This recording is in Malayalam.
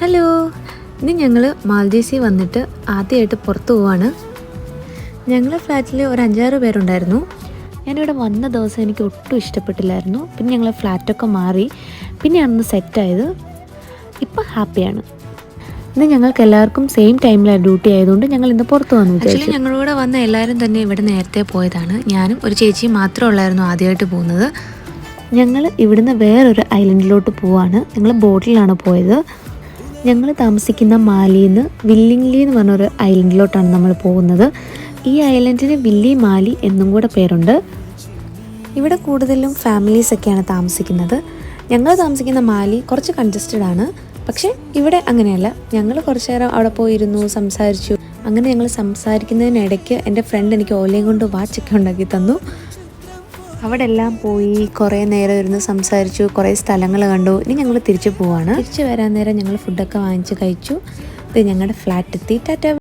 ഹലോ, ഇന്ന് ഞങ്ങൾ മാൽദീവ്സിൽ വന്നിട്ട് ആദ്യമായിട്ട് പുറത്ത് പോവാണ്. ഞങ്ങളുടെ ഫ്ലാറ്റിൽ ഒരു 5-6 പേരുണ്ടായിരുന്നു. ഞാനിവിടെ വന്ന ദിവസം എനിക്ക് ഒട്ടും ഇഷ്ടപ്പെട്ടില്ലായിരുന്നു. പിന്നെ ഞങ്ങൾ ഫ്ലാറ്റൊക്കെ മാറി പിന്നെയാണ് സെറ്റായത്. ഇപ്പം ഹാപ്പിയാണ്. ഇന്ന് ഞങ്ങൾക്ക് എല്ലാവർക്കും സെയിം ടൈമിലാണ് ഡ്യൂട്ടി ആയതുകൊണ്ട് ഞങ്ങൾ ഇന്ന് പുറത്ത് വന്നു വിചാരിച്ചു. ഞങ്ങളിവിടെ വന്ന എല്ലാവരും തന്നെ ഇവിടെ നേരത്തെ പോയതാണ്. ഞാനും ഒരു ചേച്ചിയും മാത്രമേ ഉള്ളായിരുന്നു ആദ്യമായിട്ട് പോകുന്നത്. ഞങ്ങൾ ഇവിടുന്ന് വേറൊരു ഐലൻഡിലോട്ട് പോവാണ്. ഞങ്ങൾ ബോട്ടിലാണ് പോയത്. ഞങ്ങൾ താമസിക്കുന്ന മാലിയിൽ നിന്ന് വില്ലിംഗ്ലി എന്ന് പറഞ്ഞൊരു ഐലൻഡിലോട്ടാണ് നമ്മൾ പോകുന്നത്. ഈ ഐലൻഡിന് വില്ലി മാലി എന്നും കൂടെ പേരുണ്ട്. ഇവിടെ കൂടുതലും ഫാമിലീസൊക്കെയാണ് താമസിക്കുന്നത്. ഞങ്ങൾ താമസിക്കുന്ന മാലി കുറച്ച് കൺജസ്റ്റഡ് ആണ്. പക്ഷേ ഇവിടെ അങ്ങനെയല്ല. ഞങ്ങൾ കുറച്ച് നേരം അവിടെ പോയിരുന്നു, സംസാരിച്ചു. അങ്ങനെ ഞങ്ങൾ സംസാരിക്കുന്നതിനിടയ്ക്ക് എൻ്റെ ഫ്രണ്ട് എനിക്ക് ഓലയും കൊണ്ട് വാച്ചൊക്കെ ഉണ്ടാക്കി തന്നു. അവിടെ എല്ലാം പോയി കുറേ നേരം ഇരുന്ന് സംസാരിച്ചു, കുറേ സ്ഥലങ്ങൾ കണ്ടു. ഇനി ഞങ്ങൾ തിരിച്ചു പോവാണ്. തിരിച്ചു വരാൻ നേരം ഞങ്ങൾ ഫുഡൊക്കെ വാങ്ങിച്ച് കഴിച്ചു. ഇത് ഞങ്ങളുടെ ഫ്ലാറ്റ് എത്തി. ടാറ്റ.